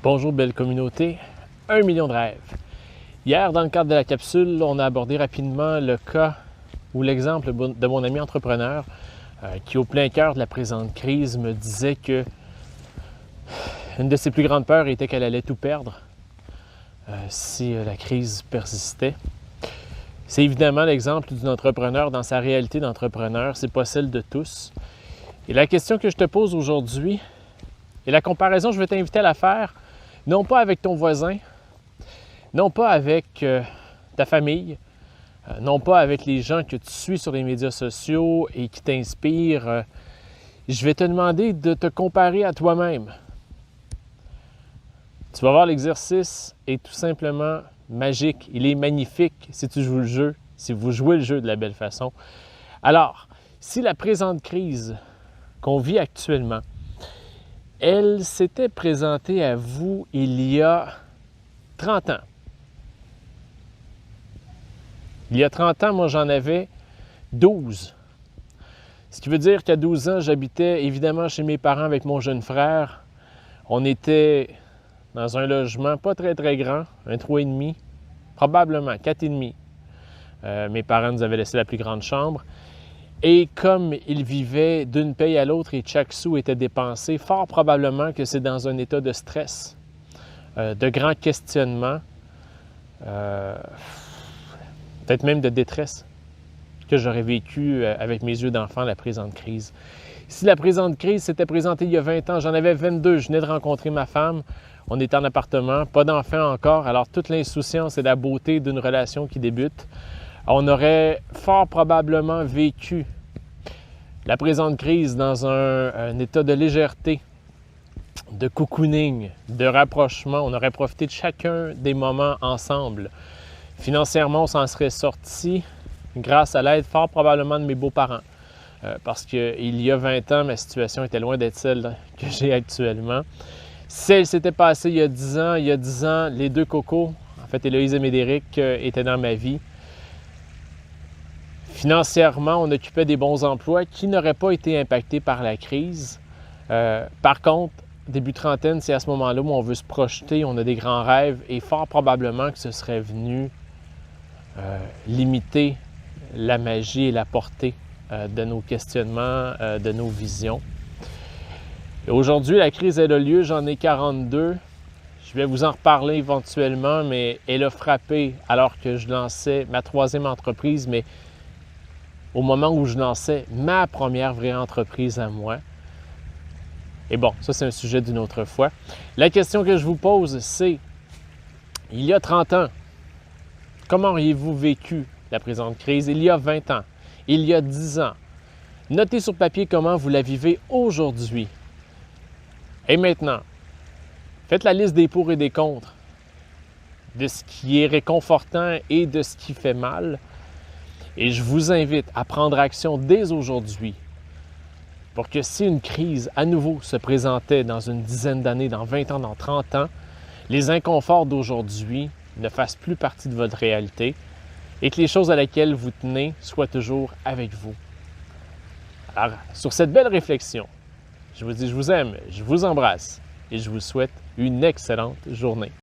Bonjour belle communauté, 1 million de rêves. Hier, dans le cadre de la capsule, on a abordé rapidement le cas ou l'exemple de mon ami entrepreneur qui, au plein cœur de la présente crise, me disait que une de ses plus grandes peurs était qu'elle allait tout perdre si la crise persistait. C'est évidemment l'exemple d'un entrepreneur dans sa réalité d'entrepreneur, c'est pas celle de tous. Et la question que je te pose aujourd'hui, et la comparaison, je vais t'inviter à la faire, non pas avec ton voisin, non pas avec ta famille, non pas avec les gens que tu suis sur les médias sociaux et qui t'inspirent. Je vais te demander de te comparer à toi-même. Tu vas voir, l'exercice est tout simplement magique. Il est magnifique si tu joues le jeu, si vous jouez le jeu de la belle façon. Alors, si la présente crise qu'on vit actuellement, elle s'était présentée à vous il y a 30 ans. Il y a 30 ans, moi, j'en avais 12. Ce qui veut dire qu'à 12 ans, j'habitais évidemment chez mes parents avec mon jeune frère. On était dans un logement pas très, très grand, un 3,5, probablement 4,5. Mes parents nous avaient laissé la plus grande chambre. Et comme ils vivaient d'une paye à l'autre et chaque sou était dépensé, fort probablement que c'est dans un état de stress, de grands questionnements, peut-être même de détresse, que j'aurais vécu avec mes yeux d'enfant la présente crise. Si la présente crise s'était présentée il y a 20 ans, j'en avais 22, je venais de rencontrer ma femme, on était en appartement, pas d'enfant encore, alors toute l'insouciance et la beauté d'une relation qui débute, on aurait fort probablement vécu la présente crise dans un état de légèreté, de cocooning, de rapprochement. On aurait profité de chacun des moments ensemble. Financièrement, on s'en serait sorti grâce à l'aide fort probablement de mes beaux-parents. Parce qu'il y a 20 ans, ma situation était loin d'être celle que j'ai actuellement. Si elle s'était passée il y a 10 ans, les deux cocos, en fait Héloïse et Médéric, étaient dans ma vie. Financièrement, on occupait des bons emplois qui n'auraient pas été impactés par la crise. Par contre, début trentaine, c'est à ce moment-là où on veut se projeter, on a des grands rêves et fort probablement que ce serait venu limiter la magie et la portée de nos questionnements, de nos visions. Et aujourd'hui, la crise, elle a lieu, j'en ai 42. Je vais vous en reparler éventuellement, mais elle a frappé alors que je lançais ma 3e entreprise, mais au moment où je lançais ma première vraie entreprise à moi. Et bon, ça c'est un sujet d'une autre fois. La question que je vous pose, c'est, il y a 30 ans, comment auriez-vous vécu la présente crise? Il y a 20 ans, il y a 10 ans. Notez sur papier comment vous la vivez aujourd'hui. Et maintenant, faites la liste des pour et des contre, de ce qui est réconfortant et de ce qui fait mal. Et je vous invite à prendre action dès aujourd'hui pour que si une crise à nouveau se présentait dans une dizaine d'années, dans 20 ans, dans 30 ans, les inconforts d'aujourd'hui ne fassent plus partie de votre réalité et que les choses à laquelle vous tenez soient toujours avec vous. Alors, sur cette belle réflexion, je vous dis je vous aime, je vous embrasse et je vous souhaite une excellente journée.